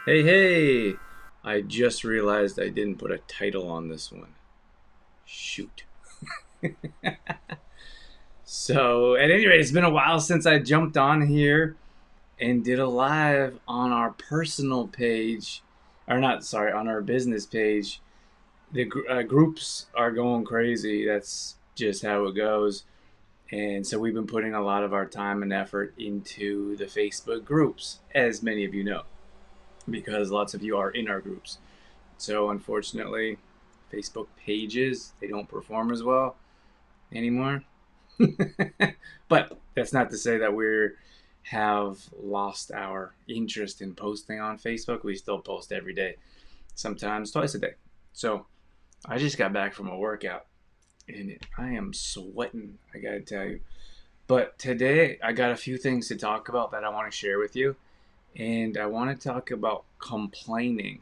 Hey, hey! I just realized I didn't put a title on this one. Shoot. So, at any rate, it's been a while since I jumped on here and did a live on our personal page. Or, not, sorry, on our business page. The groups are going crazy. That's just how it goes. And so, we've been putting a lot of our time and effort into the Facebook groups, as many of you know, because lots of you are in our groups. So unfortunately, Facebook pages they don't perform as well anymore. But that's not to say that we have lost our interest in posting on Facebook. We still post every day, sometimes twice a day. So I just got back from a workout and I am sweating, I gotta tell you. But today I got a few things to talk about that I want to share with you. And I want to talk about complaining.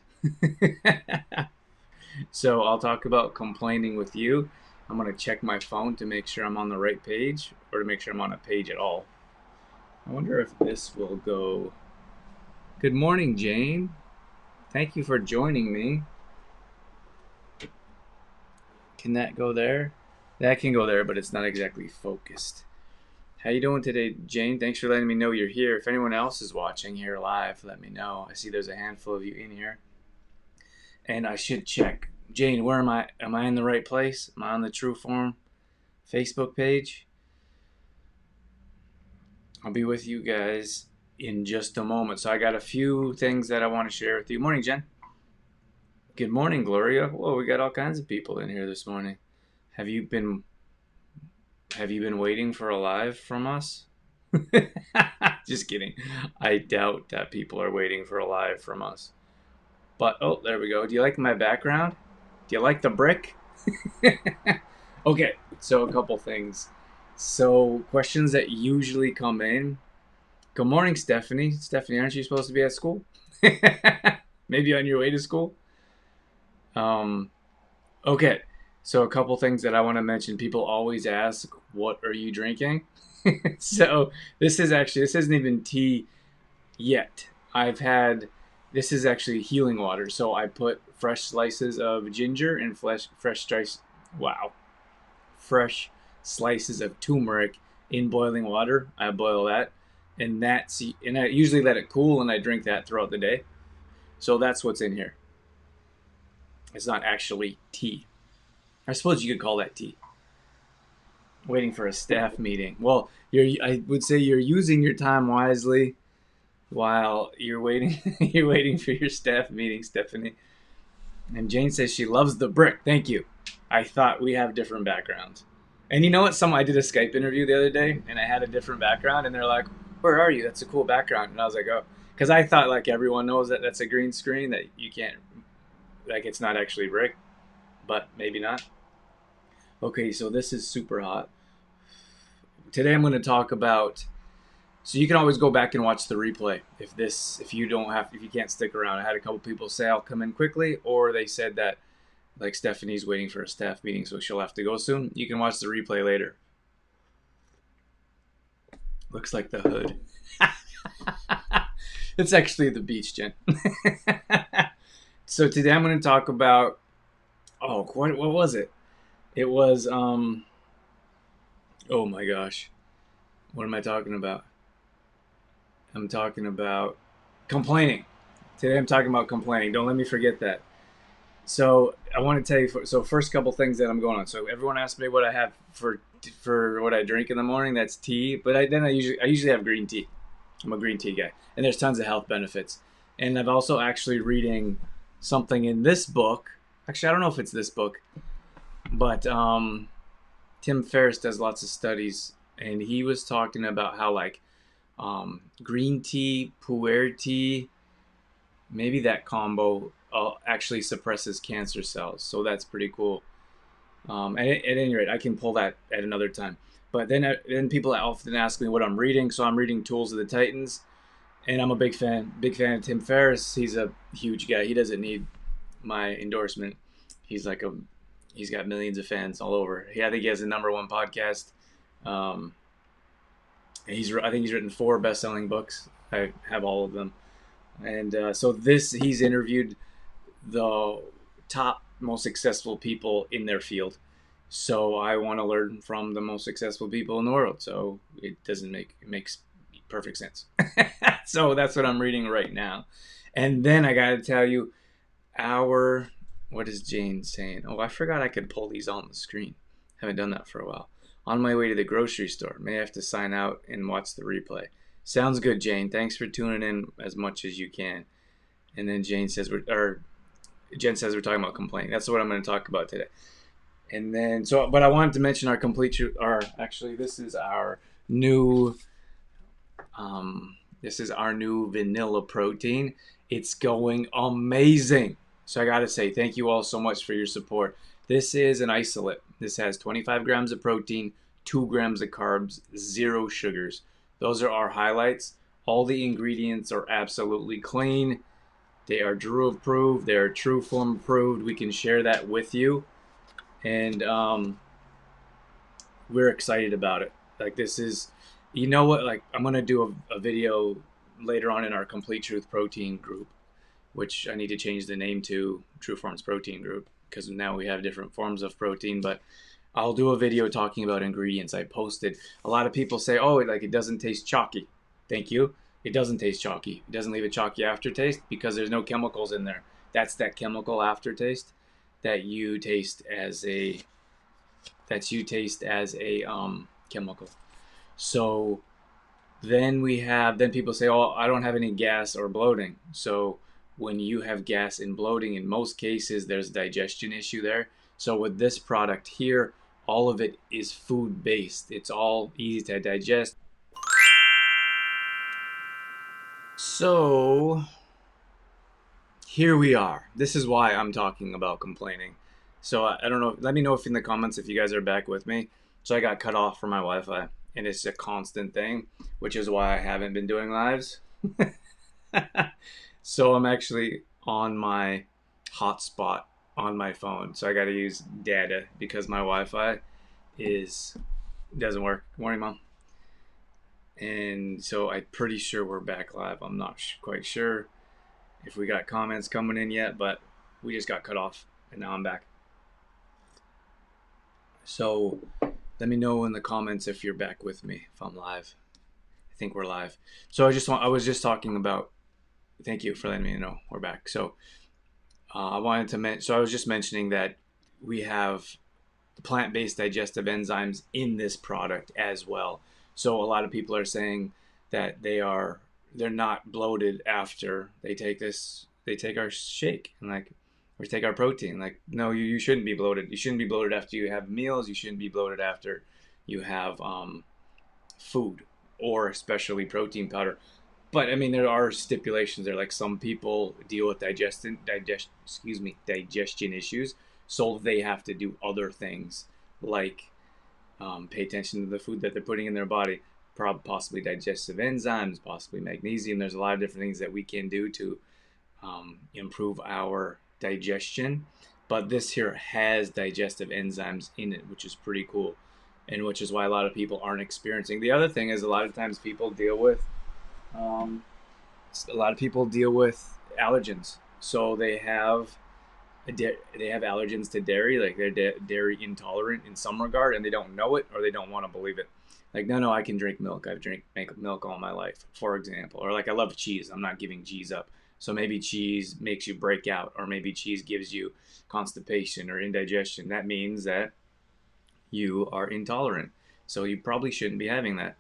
So I'll talk about complaining with you. I'm going to check my phone to make sure I'm on the right page or to make sure I'm on a page at all. I wonder if this will go. Good morning, Jane. Thank you for joining me. Can that go there? That can go there, but it's not exactly focused. How you doing today, Jane? Thanks for letting me know you're here. If anyone else is watching here live, let me know. I see there's a handful of you in here. And I should check. Jane, where am I? Am I in the right place? Am I on the True Form Facebook page? I'll be with you guys in just a moment. So I got a few things that I want to share with you. Morning, Jen. Good morning, Gloria. Whoa, we got all kinds of people in here this morning. Have you been waiting for a live from us? Just kidding. I doubt that people are waiting for a live from us. But oh, there we go. Do you like my background? Do you like the brick? Okay, so a couple things. So questions that usually come in. Good morning, Stephanie. Stephanie, aren't you supposed to be at school? Maybe on your way to school? Um, okay, so a couple things that I want to mention. People always ask, what are you drinking? So this isn't even tea yet. This is actually healing water. So I put fresh slices of ginger and wow, fresh slices of turmeric in boiling water. I boil that, and I usually let it cool, and I drink that throughout the day. So that's what's in here. It's not actually tea. I suppose you could call that tea. Waiting for a staff meeting. Well, I would say you're using your time wisely while you're waiting. You're waiting for your staff meeting, Stephanie. And Jane says she loves the brick. Thank you. I thought we have different backgrounds. And you know what? I did a Skype interview the other day, and I had a different background, and they're like, "Where are you? That's a cool background." And I was like, "Oh," because I thought like everyone knows that that's a green screen that you can't, like, it's not actually brick, but maybe not. Okay, so this is super hot. Today I'm going to talk about. So you can always go back and watch the replay if you can't stick around. I had a couple people say I'll come in quickly, or they said that like Stephanie's waiting for a staff meeting, so she'll have to go soon. You can watch the replay later. Looks like the hood. It's actually the beach, Jen. So today I'm going to talk about. Oh, what was it? It was Oh my gosh, what am I talking about? I'm talking about complaining. Today I'm talking about complaining. Don't let me forget that. So I want to tell you. So first couple things that I'm going on. So everyone asks me what I have for what I drink in the morning. That's tea. But I usually have green tea. I'm a green tea guy, and there's tons of health benefits. And I've also actually reading something in this book. Actually, I don't know if it's this book, but Tim Ferriss does lots of studies, and he was talking about how like green tea, pu'er tea, maybe that combo actually suppresses cancer cells. So that's pretty cool. At any rate, I can pull that at another time. But then people often ask me what I'm reading. So I'm reading Tools of the Titans, and I'm a big fan of Tim Ferriss. He's a huge guy. He doesn't need my endorsement. He's like he's got millions of fans all over. I think he has the number one podcast. I think he's written 4 best-selling books. I have all of them. And so he's interviewed the top most successful people in their field. So I want to learn from the most successful people in the world. So it makes perfect sense. So that's what I'm reading right now. And then I got to tell you, our what is Jane saying? Oh, I forgot I could pull these on the screen. Haven't done that for a while. On my way to the grocery store. May have to sign out and watch the replay. Sounds good, Jane. Thanks for tuning in as much as you can. And then Jen says we're talking about complaining. That's what I'm going to talk about today. And then but I wanted to mention our this is our new vanilla protein. It's going amazing. So I got to say thank you all so much for your support. This is an isolate. This has 25 grams of protein, 2 grams of carbs, 0 sugars. Those are our highlights. All the ingredients are absolutely clean. They are Drew approved. They are Trueform approved. We can share that with you. And we're excited about it. Like this is, you know what? Like I'm gonna do a video later on in our Complete Truth Protein group, which I need to change the name to Trueform's Protein Group because now we have different forms of protein. But I'll do a video talking about ingredients. I posted. A lot of people say, "Oh, like it doesn't taste chalky." Thank you. It doesn't taste chalky. It doesn't leave a chalky aftertaste because there's no chemicals in there. That's that chemical aftertaste that you taste as a chemical. So then people say, "Oh, I don't have any gas or bloating." So when you have gas and bloating, in most cases, there's a digestion issue there. So with this product here, all of it is food based. It's all easy to digest. So here we are. This is why I'm talking about complaining. So I don't know. Let me know if in the comments if you guys are back with me. So I got cut off from my Wi-Fi, and it's a constant thing, which is why I haven't been doing lives. So I'm actually on my hotspot on my phone. So I got to use data because my Wi-Fi doesn't work. Good morning, Mom. And so I'm pretty sure we're back live. I'm not quite sure if we got comments coming in yet, but we just got cut off and now I'm back. So let me know in the comments if you're back with me, if I'm live. I think we're live. So I was just talking about, thank you for letting me know we're back. So I was just mentioning that we have plant-based digestive enzymes in this product as well. So a lot of people are saying that they're not bloated after they take our shake and or take our protein. Like, no, you shouldn't be bloated. You shouldn't be bloated after you have meals. You shouldn't be bloated after you have food or especially protein powder. But I mean, there are stipulations there. Like some people deal with digestion issues, so they have to do other things like pay attention to the food that they're putting in their body, possibly digestive enzymes, possibly magnesium. There's a lot of different things that we can do to improve our digestion. But this here has digestive enzymes in it, which is pretty cool, and which is why a lot of people aren't experiencing. The other thing is a lot of times people deal with allergens, so they have allergens to dairy, like they're dairy intolerant in some regard, and they don't know it or they don't want to believe it. Like, no, I can drink milk. I've drank milk all my life, for example. Or like I love cheese. I'm not giving cheese up. So maybe cheese makes you break out, or maybe cheese gives you constipation or indigestion. That means that you are intolerant. So you probably shouldn't be having that.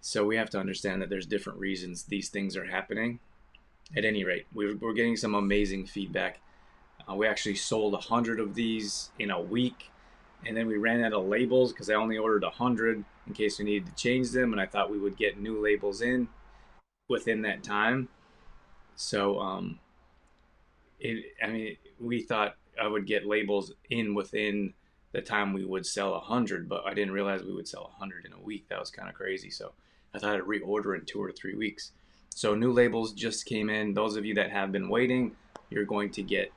So we have to understand that there's different reasons these things are happening. At any rate, we're getting some amazing feedback. We actually sold 100 of these in a week, and then we ran out of labels because I only ordered 100 in case we needed to change them, and I thought we would get new labels in within that time. So we thought I would get labels in within the time we would sell 100, but I didn't realize we would sell 100 in a week. That was kind of crazy. So I thought I'd reorder in 2 or 3 weeks. So new labels just came in. Those of you that have been waiting, we're going to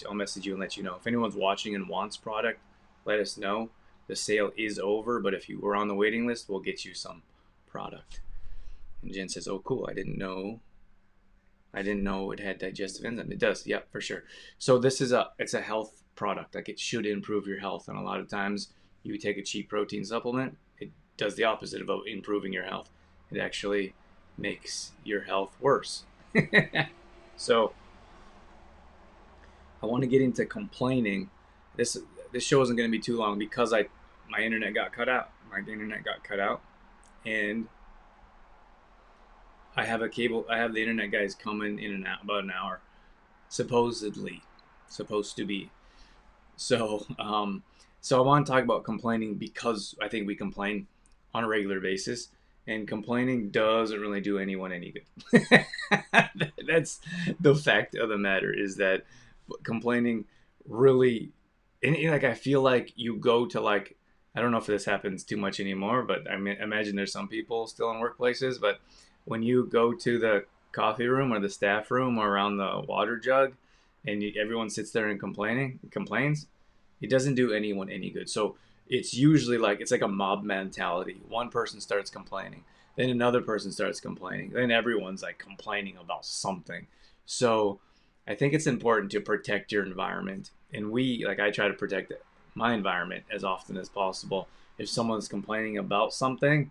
I'll message you and let you know. If anyone's watching and wants product, let us know. The sale is over, but if you were on the waiting list, we'll get you some product. And Jen says, "Oh, cool. I didn't know. I didn't know it had digestive enzyme. It does. Yeah, for sure. So it's a health product. Like it should improve your health. And a lot of times you take a cheap protein supplement, it does the opposite of improving your health. It actually makes your health worse. So I want to get into complaining. This this show isn't going to be too long because my internet got cut out. My internet got cut out, and I have a cable. I have the internet guys coming in and out about an hour, supposedly, supposed to be. So, so I want to talk about complaining because I think we complain on a regular basis, and complaining doesn't really do anyone any good. That's the fact of the matter is that complaining really, and like I feel like you go to like I don't know if this happens too much anymore, but I mean, imagine there's some people still in workplaces, but when you go to the coffee room or the staff room or around the water jug, and everyone sits there and complains, it doesn't do anyone any good. So it's usually like it's like a mob mentality. One person starts complaining, then another person starts complaining, then everyone's like complaining about something. So I think it's important to protect your environment, and I try to protect my environment as often as possible. If someone's complaining about something,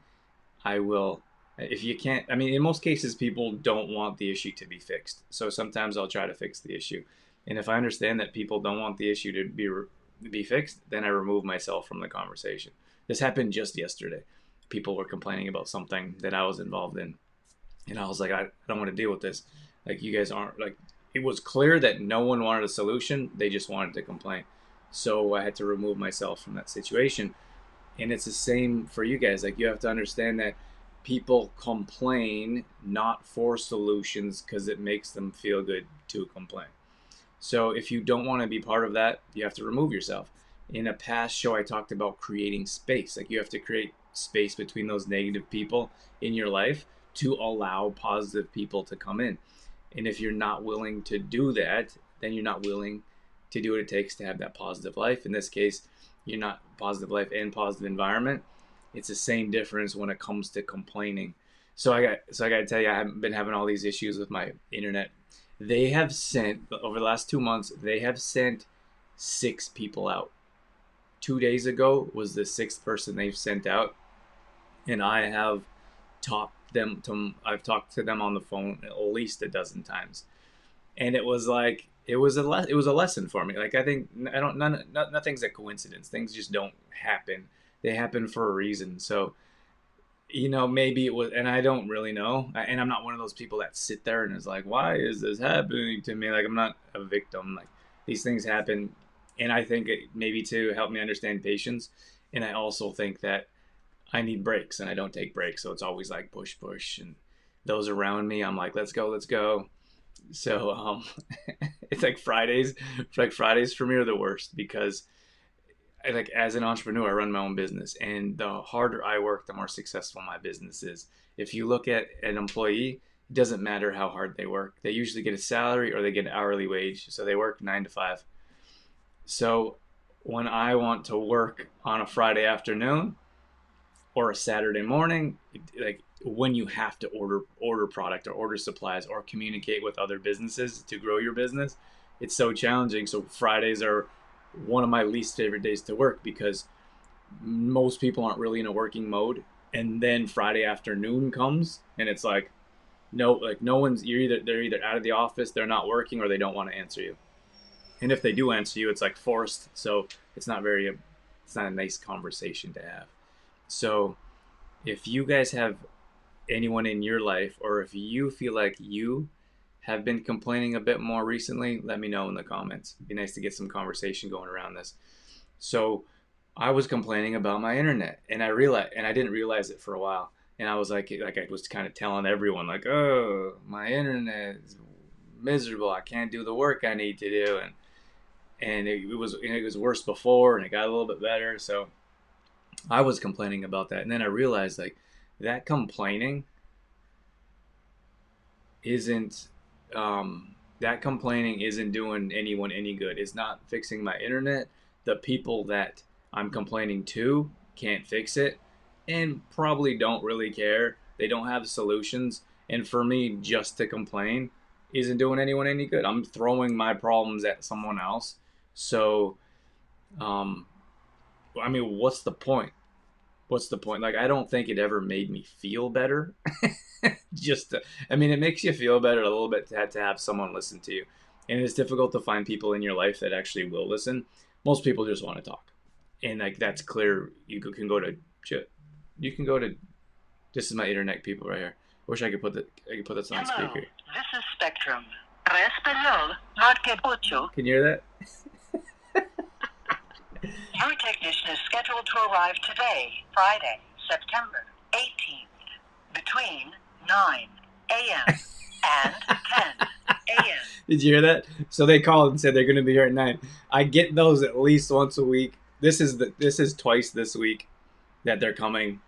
I will. If you can't, I mean, in most cases, people don't want the issue to be fixed. So sometimes I'll try to fix the issue. And if I understand that people don't want the issue to be fixed, then I remove myself from the conversation. This happened just yesterday. People were complaining about something that I was involved in. And I was like, I don't want to deal with this. Like, you guys aren't, like, it was clear that no one wanted a solution. They just wanted to complain. So I had to remove myself from that situation. And it's the same for you guys. Like, you have to understand that people complain not for solutions because it makes them feel good to complain. So if you don't want to be part of that, you have to remove yourself. In a past show, I talked about creating space. Like, you have to create space between those negative people in your life to allow positive people to come in. And if you're not willing to do that, then you're not willing to do what it takes to have that positive life. In this case, you're not positive life and positive environment. It's the same difference when it comes to complaining. So I got to tell you, I haven't been having all these issues with my internet. They have sent over the last 2 months. They have sent 6 people out. 2 days ago was the 6th person they've sent out, and I've talked to them on the phone at least a dozen times, and it was like it was a lesson for me. Like, I think I don't nothing's a coincidence. Things just don't happen. They happen for a reason. So maybe it was, and I don't really know. And I'm not one of those people that sit there and is like, why is this happening to me? Like, I'm not a victim. Like, these things happen. And I think it maybe to help me understand patience. And I also think that I need breaks and I don't take breaks. So it's always like push, push. And those around me, I'm like, let's go, let's go. So, it's like Fridays. Like, Fridays for me are the worst because like as an entrepreneur, I run my own business, and the harder I work, the more successful my business is. If you look at an employee, it doesn't matter how hard they work. They usually get a salary or they get an hourly wage, so they work 9 to 5. So when I want to work on a Friday afternoon or a Saturday morning, like when you have to order product or order supplies or communicate with other businesses to grow your business, it's so challenging. So Fridays are one of my least favorite days to work because most people aren't really in a working mode, and then Friday afternoon comes and it's like no one's they're either out of the office, they're not working, or they don't want to answer you. And if they do answer you, it's like forced, so it's not a nice conversation to have. So if you guys have anyone in your life, or if you feel like you have been complaining a bit more recently, let me know in the comments. It'd be nice to get some conversation going around this. So I was complaining about my internet, and I didn't realize it for a while. And I was like I was kind of telling everyone like, oh, my internet is miserable. I can't do the work I need to do, and it was worse before, and it got a little bit better. So I was complaining about that, and then I realized like that complaining isn't that complaining isn't doing anyone any good. It's not fixing my internet. The people that I'm complaining to can't fix it and probably don't really care. They don't have solutions. And for me, just to complain isn't doing anyone any good. I'm throwing my problems at someone else. So, um, I mean, what's the point? What's the point? Like, I don't think it ever made me feel better. Just, I mean, it makes you feel better a little bit to have someone listen to you. And it's difficult to find people in your life that actually will listen. Most people just want to talk. And like, that's clear. Can go to, you can go to, this is my internet people right here. I wish I could put this on Hello, speaker. this is Spectrum. Para español, marque ocho. Can you hear that? Your technician is scheduled to arrive today, Friday, September 18th, between 9 a.m. and 10 a.m. Did you hear that? So they called and said they're going to be here at 9. I get those at least once a week. This is twice this week that they're coming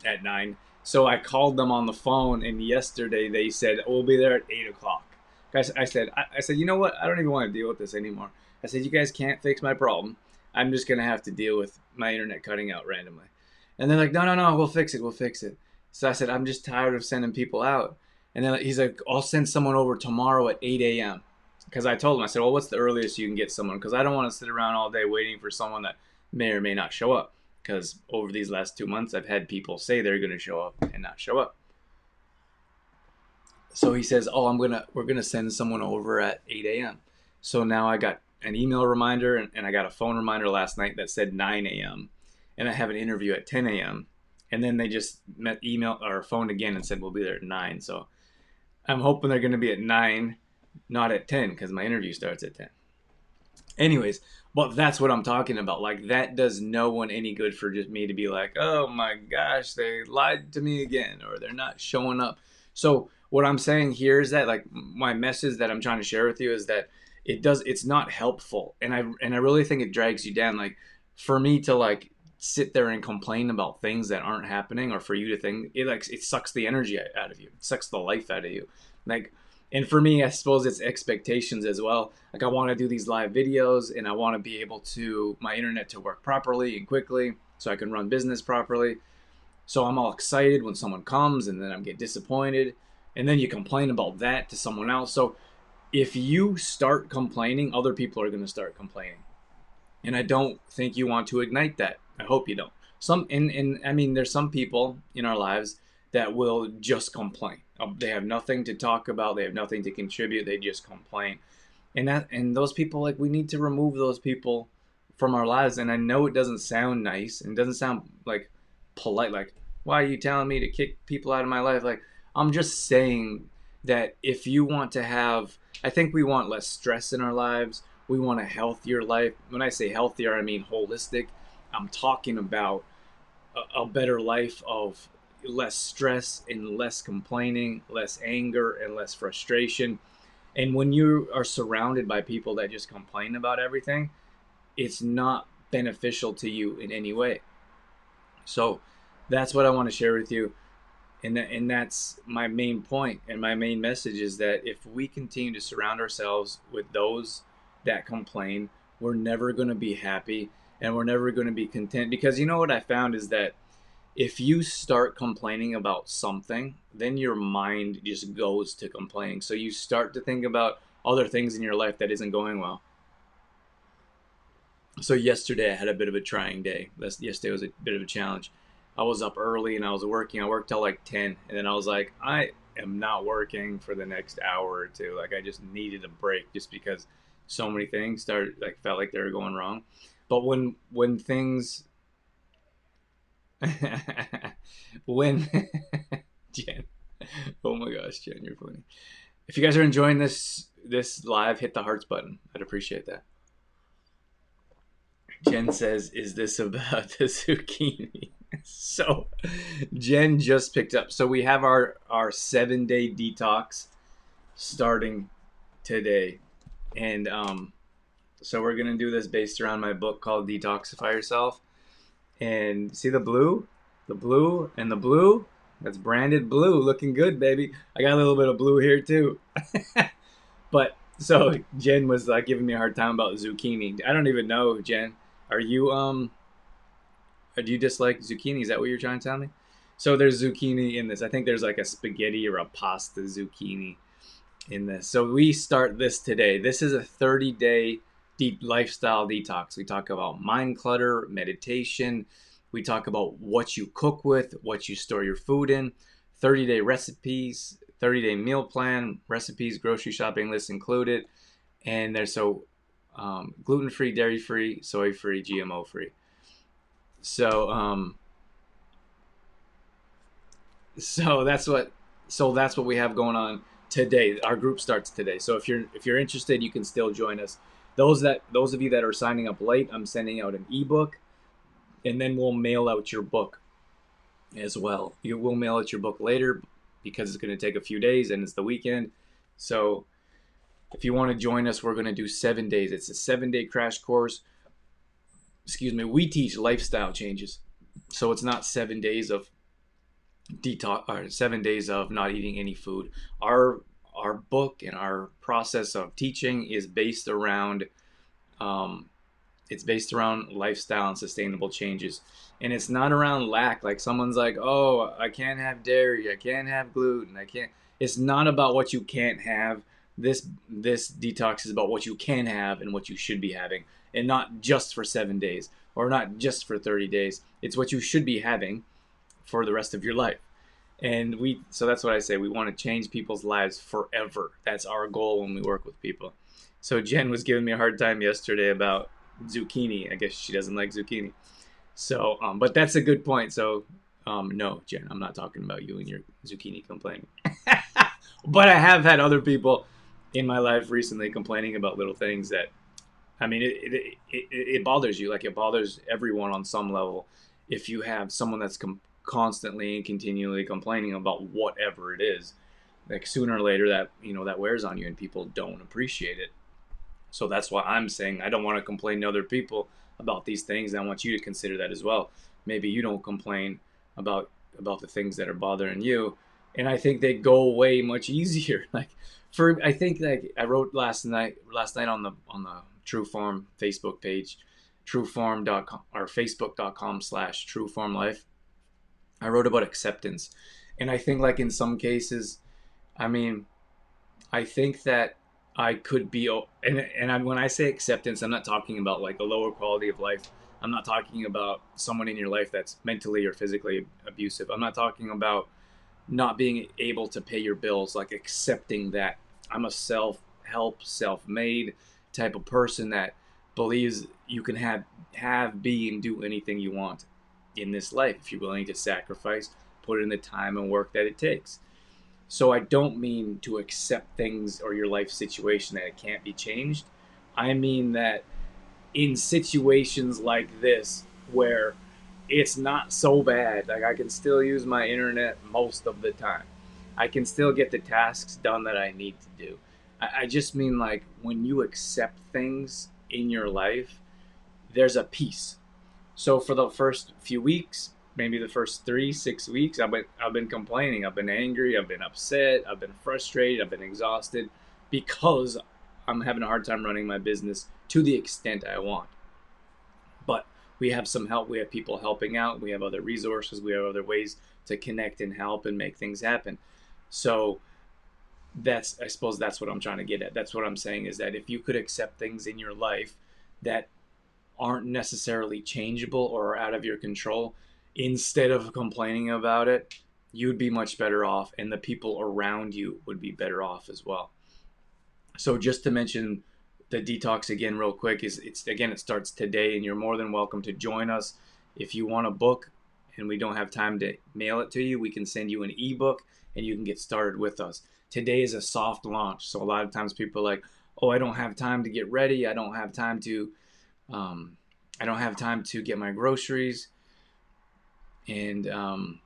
at 9. So I called them on the phone, and yesterday they said, we'll be there at 8 o'clock. Guys, I said, you know what? I don't even want to deal with this anymore. I said, you guys can't fix my problem. I'm just going to have to deal with my internet cutting out randomly. And they're like, no, we'll fix it. So I said, I'm just tired of sending people out. And then he's like, I'll send someone over tomorrow at 8 a.m. Because I told him, I said, well, what's the earliest you can get someone? Because I don't want to sit around all day waiting for someone that may or may not show up. Because over these last 2 months, I've had people say they're going to show up and not show up. So he says, oh, we're going to send someone over at 8 a.m. So now I got an email reminder and I got a phone reminder last night that said 9 a.m. And I have an interview at 10 a.m. And then they just email or phoned again and said we'll be there at 9. So I'm hoping they're going to be at 9, not at 10, because my interview starts at 10. Anyways, but that's what I'm talking about. Like, that does no one any good for just me to be like, oh my gosh, they lied to me again, or they're not showing up. So what I'm saying here is that, like, my message that I'm trying to share with you is that it's not helpful. And I really think it drags you down. Like, for me to like sit there and complain about things that aren't happening, or for you to think it sucks the energy out of you. It sucks the life out of you. Like, and for me, I suppose it's expectations as well. Like, I want to do these live videos and I want to be able to, my internet to work properly and quickly so I can run business properly. So I'm all excited when someone comes, and then I get disappointed. And then you complain about that to someone else. So if you start complaining, other people are going to start complaining. And I don't think you want to ignite that. I hope you don't. I mean, there's some people in our lives that will just complain. They have nothing to talk about. They have nothing to contribute. They just complain. And those people, like, we need to remove those people from our lives. And I know it doesn't sound nice and doesn't sound like polite. Like, why are you telling me to kick people out of my life? Like, I'm just saying that if you want to have, I think we want less stress in our lives. We want a healthier life. When I say healthier, I mean holistic. I'm talking about a better life of less stress and less complaining, less anger and less frustration. And when you are surrounded by people that just complain about everything, it's not beneficial to you in any way. So that's what I want to share with you. And that's my main point, and my main message is that if we continue to surround ourselves with those that complain, we're never going to be happy, and we're never going to be content. Because you know what I found is that if you start complaining about something, then your mind just goes to complaining. So you start to think about other things in your life that isn't going well. So yesterday I had a bit of a trying day. Yesterday was a bit of a challenge. I was up early and I was working. I worked till like 10, and then I was like, I am not working for the next hour or two. Like, I just needed a break, just because so many things felt like they were going wrong. But when things when Jen, oh my gosh, Jen, you're funny. If you guys are enjoying this live, hit the hearts button. I'd appreciate that. Jen says, is this about the zucchini? So Jen just picked up. So we have our 7-day detox starting today. And so we're going to do this based around my book called Detoxify Yourself. And see the blue? The blue and the blue? That's branded blue. Looking good, baby. I got a little bit of blue here too. But so Jen was like giving me a hard time about zucchini. I don't even know, Jen. Are you do you dislike zucchini? Is that what you're trying to tell me? So there's zucchini in this. I think there's like a spaghetti or a pasta zucchini in this. So we start this today. This is a 30-day deep lifestyle detox. We talk about mind clutter, meditation. We talk about what you cook with, what you store your food in, 30-day recipes, 30-day meal plan, recipes, grocery shopping lists included. And there's gluten-free, dairy-free, soy-free, GMO-free. So so that's what we have going on today. Our group starts today. So if you're interested, you can still join us. Those of you that are signing up late, I'm sending out an ebook, and then we'll mail out your book as well. You will mail out your book later because it's going to take a few days and it's the weekend. So if you want to join us, we're going to do 7 days. It's a 7-day crash course. Excuse me. We teach lifestyle changes. So it's not 7 days of detox or 7 days of not eating any food. Our book and our process of teaching is based around lifestyle and sustainable changes, and it's not around lack. Like someone's like, oh, I can't have dairy, I can't have gluten, I can't. It's not about what you can't have. This detox is about what you can have and what you should be having, and not just for 7 days or not just for 30 days. It's what you should be having for the rest of your life. And so that's what I say. We want to change people's lives forever. That's our goal when we work with people. So Jen was giving me a hard time yesterday about zucchini. I guess she doesn't like zucchini. So, but that's a good point. So, no, Jen, I'm not talking about you and your zucchini complaining. But I have had other people in my life recently complaining about little things that, I mean, it bothers you. Like it bothers everyone on some level. If you have someone that's constantly and continually complaining about whatever it is, like sooner or later that wears on you and people don't appreciate it. So that's why I'm saying I don't want to complain to other people about these things. I want you to consider that as well. Maybe you don't complain about the things that are bothering you, and I think they go away much easier. I think like I wrote last night on the TrueForm Facebook page, trueform.com or facebook.com/trueformlife. I wrote about acceptance. And I think like in some cases, I mean, I think that I could be, when I say acceptance, I'm not talking about like a lower quality of life. I'm not talking about someone in your life that's mentally or physically abusive. I'm not talking about not being able to pay your bills, like accepting that I'm a self-help, self-made type of person that believes you can be and do anything you want in this life if you're willing to sacrifice, put in the time and work that it takes. So I don't mean to accept things or your life situation that it can't be changed. I mean that in situations like this where it's not so bad, like I can still use my internet most of the time. I can still get the tasks done that I need to do. I just mean like when you accept things in your life, there's a peace. So for the first few weeks, maybe the first 3-6 weeks, I've been complaining. I've been angry. I've been upset. I've been frustrated. I've been exhausted because I'm having a hard time running my business to the extent I want. But we have some help. We have people helping out. We have other resources. We have other ways to connect and help and make things happen. So I suppose that's what I'm trying to get at. That's what I'm saying is that if you could accept things in your life that aren't necessarily changeable or out of your control, instead of complaining about it, you'd be much better off, and the people around you would be better off as well. So just to mention the detox again real quick, it starts today, and you're more than welcome to join us. If you want a book and we don't have time to mail it to you, we can send you an ebook and you can get started with us. Today is a soft launch, so a lot of times people are like, oh, I don't have time to get ready, I don't have time to get my groceries, and I'm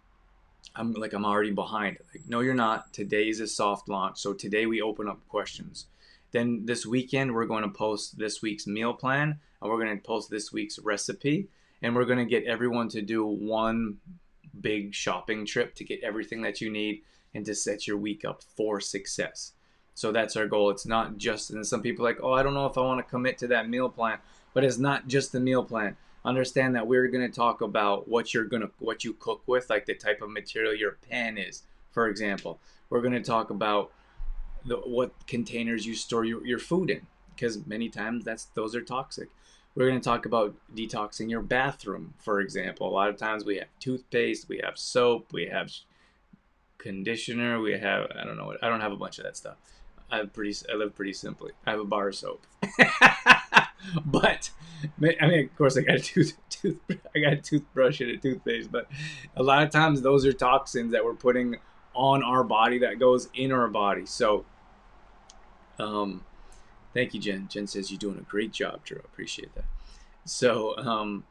already behind. Like, no, you're not. Today is a soft launch. So today we open up questions. Then this weekend we're going to post this week's meal plan, and we're going to post this week's recipe, and we're going to get everyone to do one big shopping trip to get everything that you need and to set your week up for success. So that's our goal. It's not just, and some people are like, oh, I don't know if I want to commit to that meal plan. But it's not just the meal plan. understand that we're going to talk about what you cook with, like the type of material your pan is, for example. We're going to talk about what containers you store your food in, because many times those are toxic. We're going to talk about detoxing your bathroom, for example. A lot of times we have toothpaste, we have soap, we have conditioner, we have, I don't know, I don't have a bunch of that stuff. I live pretty simply. I have a bar of soap. But I mean, of course, I got a toothbrush and a toothpaste. But a lot of times, those are toxins that we're putting on our body that goes in our body. So, thank you, Jen. Jen says you're doing a great job, Drew. I appreciate that. So,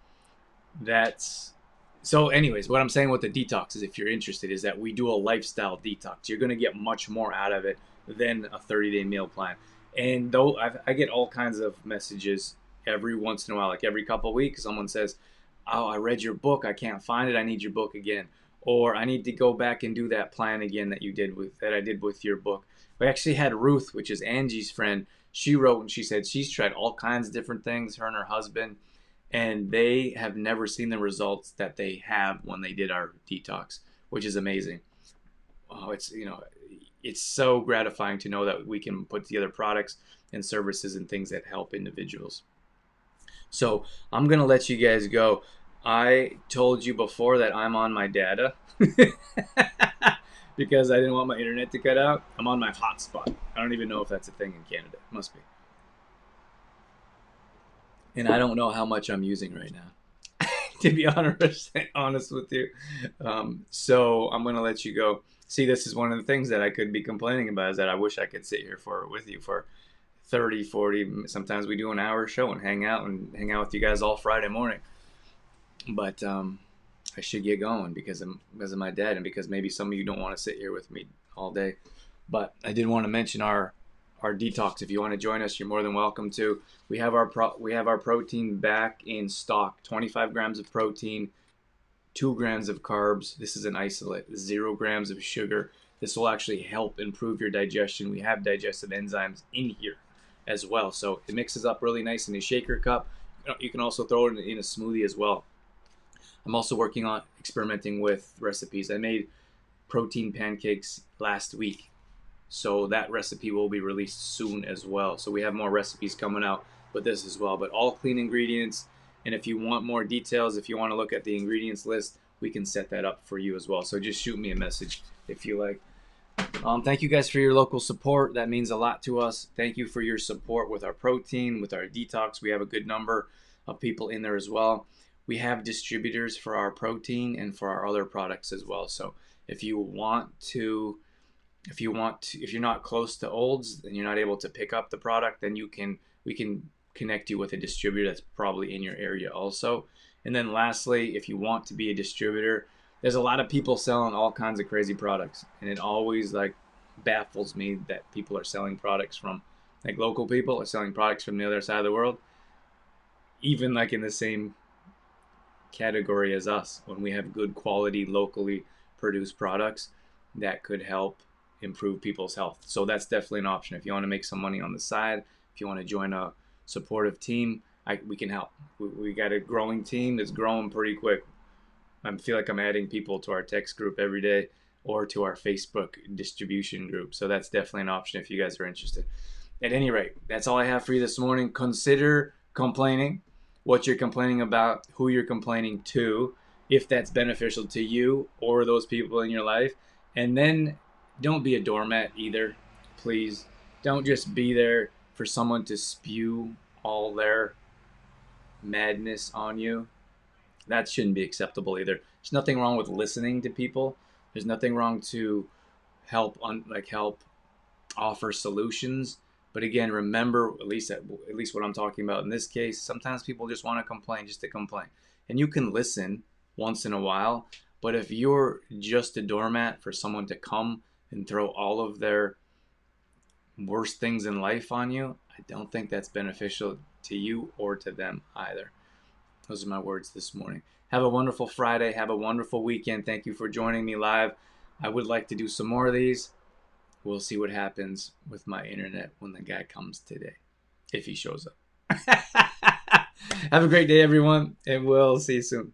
that's so. Anyways, what I'm saying with the detox is, if you're interested, is that we do a lifestyle detox. You're going to get much more out of it than a 30-day meal plan. And though I get all kinds of messages every once in a while, like every couple of weeks, someone says, "Oh, I read your book. I can't find it. I need your book again." Or I need to go back and do that plan again that I did with your book. We actually had Ruth, which is Angie's friend. She wrote and she said she's tried all kinds of different things, her and her husband, and they have never seen the results that they have when they did our detox, which is amazing. Oh, it's so gratifying to know that we can put together products and services and things that help individuals. So I'm going to let you guys go. I told you before that I'm on my data because I didn't want my internet to cut out. I'm on my hotspot. I don't even know if that's a thing in Canada. It must be. And I don't know how much I'm using right now, to be 100% honest with you. So I'm going to let you go. See, this is one of the things that I could be complaining about, is that I wish I could sit here with you for 30, 40, sometimes we do an hour show and hang out with you guys all Friday morning. But I should get going because of my dad, and because maybe some of you don't want to sit here with me all day. But I did want to mention our detox. If you want to join us, you're more than welcome to. We have our protein back in stock. 25 grams of protein, 2 grams of carbs. This is an isolate. 0 grams of sugar. This will actually help improve your digestion. We have digestive enzymes in here as well. So it mixes up really nice in a shaker cup. You can also throw it in a smoothie as well. I'm also working on experimenting with recipes. I made protein pancakes last week, so that recipe will be released soon as well. So we have more recipes coming out with this as well, but all clean ingredients. And if you want more details, if you want to look at the ingredients list, we can set that up for you as well. So just shoot me a message if you like. Thank you guys for your local support. That means a lot to us. Thank you for your support with our protein, with our detox. We have a good number of people in there as well. We have distributors for our protein and for our other products as well. So if you're not close to Olds and you're not able to pick up the product, then we can connect you with a distributor that's probably in your area also. And then lastly, if you want to be a distributor, there's a lot of people selling all kinds of crazy products, and it always baffles me that people are selling products from, local people are selling products from the other side of the world, even in the same category as us, when we have good quality locally produced products that could help improve people's health. So that's definitely an option. If you want to make some money on the side, if you want to join a supportive team, we can help. We got a growing team that's growing pretty quick. I feel like I'm adding people to our text group every day, or to our Facebook distribution group. So that's definitely an option if you guys are interested. At any rate, that's all I have for you this morning. Consider complaining, what you're complaining about, who you're complaining to, if that's beneficial to you or those people in your life. And then don't be a doormat either. Please don't just be there for someone to spew all their madness on you. That shouldn't be acceptable either. There's nothing wrong with listening to people. There's nothing wrong to help offer solutions. But again, remember, at least what I'm talking about in this case, sometimes people just want to complain just to complain. And you can listen once in a while, but if you're just a doormat for someone to come and throw all of their worst things in life on you, I don't think that's beneficial to you or to them either. Those are my words this morning. Have a wonderful Friday. Have a wonderful weekend. Thank you for joining me live. I would like to do some more of these. We'll see what happens with my internet when the guy comes today, if he shows up. Have a great day, everyone, and we'll see you soon.